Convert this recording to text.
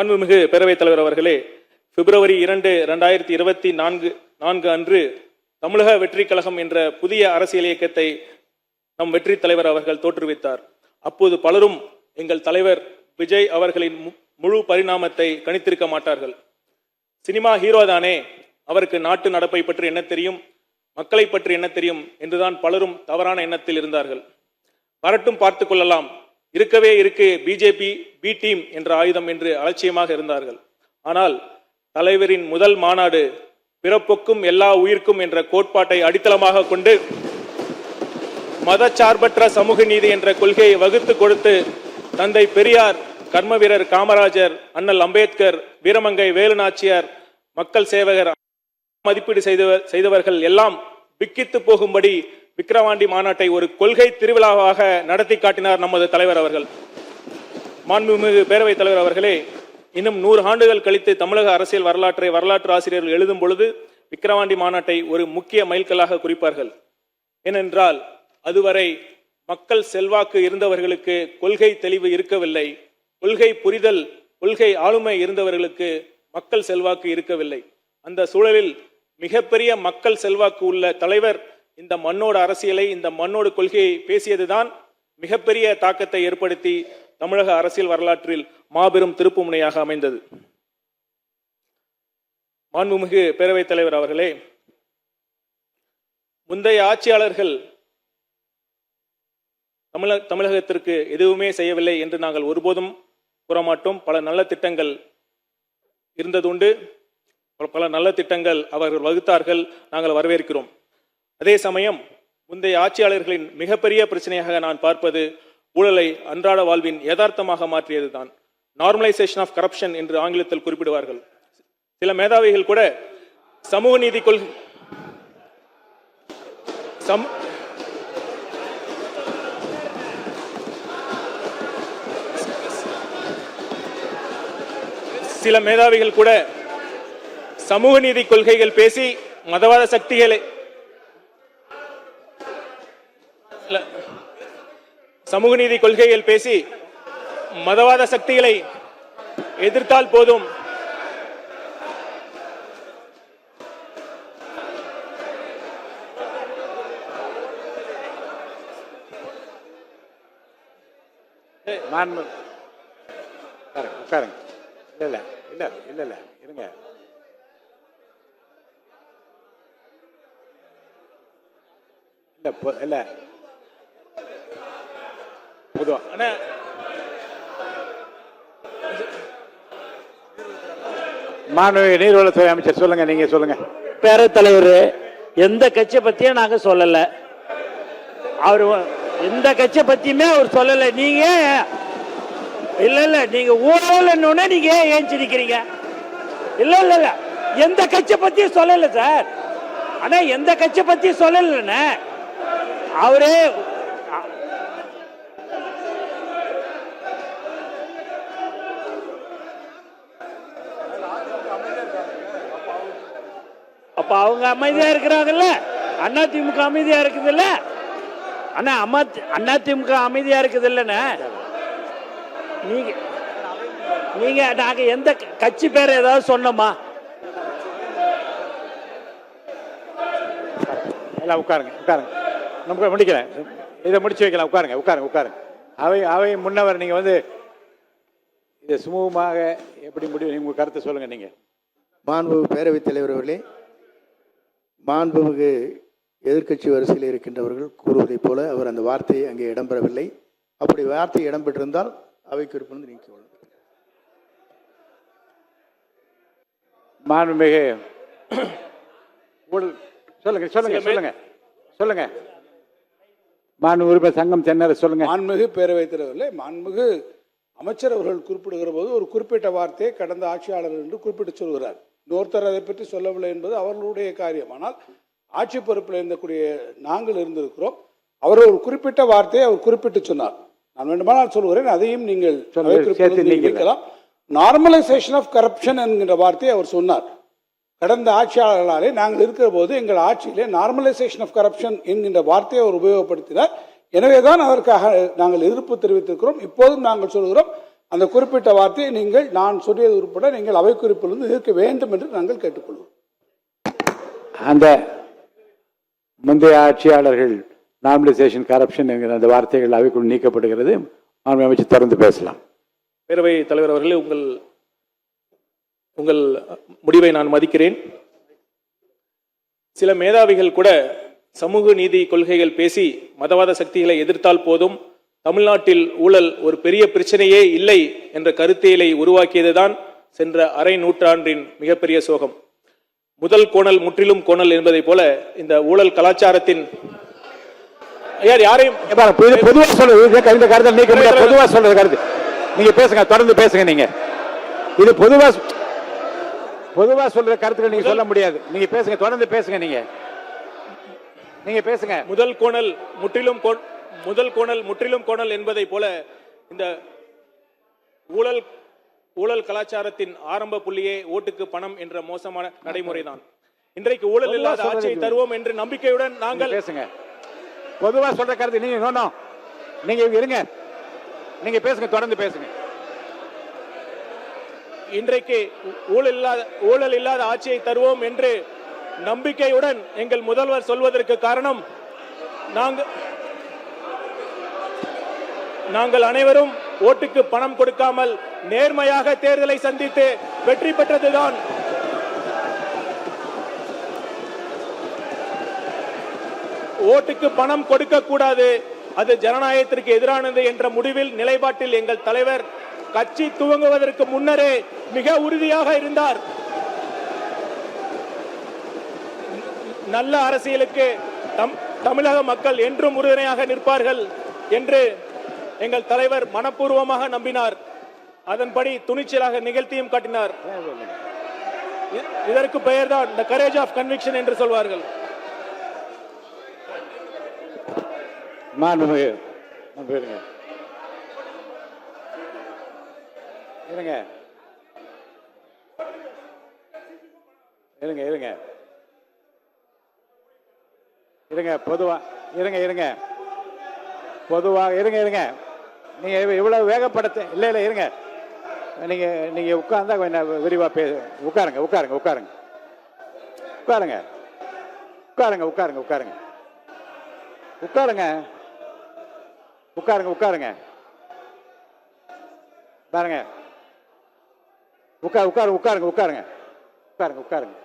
மாண்புமிகு பேரவைத் தலைவர் அவர்களே, பிப்ரவரி 2, 2024 அன்று தமிழக வெற்றி கழகம் என்ற புதிய அரசியல் இயக்கத்தை நம் வெற்றி தலைவர் அவர்கள் தோற்றுவித்தார். அப்போது பலரும் எங்கள் தலைவர் விஜய் அவர்களின் முழு பரிணாமத்தை கணித்திருக்க மாட்டார்கள். சினிமா ஹீரோ தானே, அவருக்கு நாட்டு நடப்பை பற்றி என்ன தெரியும், மக்களை பற்றி என்ன தெரியும் என்றுதான் பலரும் தவறான எண்ணத்தில் இருந்தார்கள். வரட்டும் பார்த்து கொள்ளலாம், இருக்கவே இருக்கு பிஜேபி பி டீம் என்ற ஆயுதம் என்று அலட்சியமாக இருந்தார்கள். ஆனால் தலைவரின் முதல் மாநாடு பிறப்புக்கும் எல்லா உயிர்க்கும் என்ற கோட்பாட்டை அடித்தளமாக கொண்டு மதச்சார்பற்ற சமூக நீதி என்ற கொள்கையை வகுத்து கொடுத்து தந்தை பெரியார், கர்ம வீரர் காமராஜர், அண்ணல் அம்பேத்கர், வீரமங்கை வேலுநாச்சியார், மக்கள் சேவகர் மதிப்பீடு செய்தவர்கள் எல்லாம் விக்கித்து போகும்படி விக்கிரவாண்டி மாநாட்டை ஒரு கொள்கை திருவிழாவாக நடத்தி காட்டினார் நமது தலைவர் அவர்கள். மாண்புமிகு பேரவைத் தலைவர் அவர்களே, இன்னும் 100 ஆண்டுகள் கழித்து தமிழக அரசியல் வரலாற்றை வரலாற்று ஆசிரியர்கள் எழுதும் பொழுது விக்கிரவாண்டி மாநாட்டை ஒரு முக்கிய மைல்கல்லாக குறிப்பார்கள். ஏனென்றால் அதுவரை மக்கள் செல்வாக்கு இருந்தவர்களுக்கு கொள்கை தெளிவு இருக்கவில்லை, கொள்கை புரிதல், கொள்கை ஆளுமை இருந்தவர்களுக்கு மக்கள் செல்வாக்கு இருக்கவில்லை. அந்த சூழலில் மிகப்பெரிய மக்கள் செல்வாக்கு உள்ள தலைவர் இந்த மண்ணோட அரசியலை, இந்த மண்ணோட கொள்கையை பேசியதுதான் மிகப்பெரிய தாக்கத்தை ஏற்படுத்தி தமிழக அரசியல் வரலாற்றில் மாபெரும் திருப்பு முனையாக அமைந்தது. மாண்புமிகு பேரவைத் தலைவர் அவர்களே, முந்தைய ஆட்சியாளர்கள் தமிழகத்திற்கு எதுவுமே செய்யவில்லை என்று நாங்கள் ஒருபோதும் கூறமாட்டோம். பல நல்ல திட்டங்கள் இருந்ததுண்டு, பல நல்ல திட்டங்கள் அவர்கள் வகுத்தார்கள், நாங்கள் வரவேற்கிறோம். அதே சமயம் முந்தைய ஆட்சியாளர்களின் மிகப்பெரிய பிரச்சனையாக நான் பார்ப்பது ஊழலை அன்றாட வாழ்வின் யதார்த்தமாக மாற்றியதுதான். நார்மலைசேஷன் ஆஃப் கரப்ஷன் என்று ஆங்கிலத்தில் குறிப்பிடுவார்கள். சில மேதாவிகள் கூட சமூக நீதி கொள்கை சில மேதாவிகள் கூட சமூக நீதி கொள்கைகள் பேசி மதவாத சக்திகளை சமூக நீதி கொள்கைகள் பேசி மதவாத சக்திகளை எதிர்த்தால் போதும், இருங்க. இல்ல மாண்புமிகு நீர்வளத்துறை அமைச்சர் சொல்லுங்க, நீங்க சொல்லுங்க. பேரவைத் தலைவர், எந்த கட்சியை பத்தியும் நாங்க சொல்லல, அவரு எந்த கட்சியை பத்தியுமே அவர் சொல்லல. நீங்க இல்ல நீங்க ஊழல் நீங்க ஏன் சிரிக்கிறீங்க? இல்ல எந்த கட்சியை பத்தியும் சொல்லல சார். ஆனா எந்த கட்சியை பத்தியும் சொல்லல அவரே. அப்ப அவங்க அமைதியா இருக்கிறாங்கல்ல, அதிமுக அமைதியா இருக்குது இல்ல? அண்ணா அதிமுக அமைதியா இருக்குது இல்லன்னு நீங்க நாங்க எந்த கட்சி பேரை ஏதாவது சொன்னோமா? எல்லாம் உட்காருங்க. நமக்கு முடிக்கல, இதை முடிச்சு வைக்கலாம். உட்காருங்க. அவை முன்னவர் நீங்க இதை சுமூகமாக எப்படி முடிவு, உங்க கருத்தை சொல்லுங்க. நீங்க மாண்புமிகு பேரவைத் தலைவர் அவர்களே, மாண்புமிகு எதிர்க்கட்சி வரிசையில் இருக்கின்றவர்கள் கூறுவதைப் போல அவர் அந்த வார்த்தையை அங்கே இடம்பெறவில்லை. அப்படி வார்த்தை இடம்பெற்றிருந்தால் அவைக்கு இருப்பது நீக்கிக்கொள்ளும். மாண்புமிகு சொல்லுங்க. மாண்புமிகு உறுப்பினர் சங்கம் சென்னை சொல்லுங்க. மாண்புமிகு பேரவைத் தலைவர்களே, மாண்புமிகு அமைச்சர் அவர்கள் குறிப்பிடுகிற போது ஒரு குறிப்பிட்ட வார்த்தையை கடந்த ஆட்சியாளர் என்று குறிப்பிட்டு சொல்கிறார். இன்னொருத்தர் அதை பற்றி சொல்லவில்லை என்பது அவர்களுடைய காரியம். ஆனால் ஆட்சி பொறுப்பில் இருந்தக்கூடிய நாங்கள் இருந்திருக்கிறோம். அவர் ஒரு குறிப்பிட்ட வார்த்தையை அவர் குறிப்பிட்டு சொன்னார். நான் வேண்டுமானால் சொல்கிறேன், அதையும் நீங்கள் வைக்கலாம். நார்மலைசேஷன் ஆஃப் கரப்ஷன் என்கின்ற வார்த்தையை அவர் சொன்னார். கடந்த ஆட்சியாளர்களாலே நாங்கள் இருக்கிற போது எங்கள் ஆட்சியிலே நார்மலைசேஷன் ஆஃப் கரப்ஷன் என்கின்ற வார்த்தையை அவர் உபயோகப்படுத்தினார். எனவேதான் அதற்காக நாங்கள் எதிர்ப்பு தெரிவித்திருக்கிறோம். இப்போதும் நாங்கள் சொல்கிறோம், அந்த குறிப்பிட்ட வார்த்தையை நீங்கள் நான் சொல்லியது உட்பட நீங்கள் அவை குறிப்பிலிருந்து நீக்க வேண்டும் என்று நாங்கள் கேட்டுக்கொள்வோம். அந்த முந்தைய ஆட்சியாளர்கள் நார்மலைசேஷன் கரப்ஷன் என்கிற அந்த வார்த்தைகள் அவைக்குள் நீக்கப்படுகிறது. மாண்புமிகு அமைச்சர் தொடர்ந்து பேசலாம். பேரவை தலைவர் அவர்களே, உங்கள் முடிவை நான் மதிக்கிறேன். சில மேதாவிகள் கூட சமூக நீதி கொள்கைகள் பேசி மதவாத சக்திகளை எதிர்த்தால் போதும், தமிழ்நாட்டில் ஊழல் ஒரு பெரிய பிரச்சனையே இல்லை என்ற கருத்தியலை உருவாக்கியதுதான் சென்ற அரை நூற்றாண்டின் மிகப்பெரிய சோகம். முதல் கோணல் முற்றிலும் கோணல் என்பதை போல இந்த ஊழல் கலாச்சாரத்தின் யாரையும் பொதுவா சொல்றது இந்த கருத்தை நீக்க முடியாது. பொதுவா சொல்றது கருத்து நீங்க பேசுங்க, தொடர்ந்து பேசுங்க. நீங்க இது பொதுவா சொல்ற கருத்துக்கள் நீங்க சொல்ல முடியாது. நீங்க பேசுங்க, தொடர்ந்து பேசுங்க. நீங்க பேசுங்க. முதல் கோணல் முற்றிலும் கோணல் என்பதை போல இந்த ஊழல் கலாச்சாரத்தின் ஆரம்ப புள்ளியே ஓட்டுக்கு பணம் என்ற மோசமான நடைமுறைதான். இன்றைக்கு ஊழல் இல்லாத ஆட்சியை தருவோம் என்று நம்பிக்கையுடன் நாங்கள் பேசுங்க. பொதுவா சொல்ற கருத்து நீங்க இருங்க. நீங்க பேசுங்க, தொடர்ந்து பேசுங்க. இன்றைக்கு ஊழல் இல்லாத ஆட்சியை தருவோம் என்று நம்பிக்கையுடன் எங்கள் முதல்வர் சொல்வதற்கு காரணம், நாங்கள் அனைவரும் ஓட்டுக்கு பணம் கொடுக்காமல் நேர்மையாக தேர்தலை சந்தித்து வெற்றி பெற்றதுதான். ஓட்டுக்கு பணம் கொடுக்க கூடாது, அது ஜனநாயகத்திற்கு எதிரானது என்ற முடிவில் நிலைப்பாட்டில் எங்கள் தலைவர் கட்சி துவங்குவதற்கு முன்னரே மிக உறுதியாக இருந்தார். நல்ல அரசியலுக்கு தமிழக மக்கள் என்றும் உறுதுணையாக நிற்பார்கள் என்று எங்கள் தலைவர் மனப்பூர்வமாக நம்பினார். அதன்படி துணிச்சலாக நிகழ்த்தியும் காட்டினார். இதற்கு பெயர்தான் the courage of conviction என்று சொல்வார்கள். நீங்க இவ்வளவு வேகப்படுத்த இல்ல இருங்க. நீங்க உட்கார்ந்தா கொஞ்சம் விரிவா உட்காருங்க. பாருங்க, உட்காருங்க.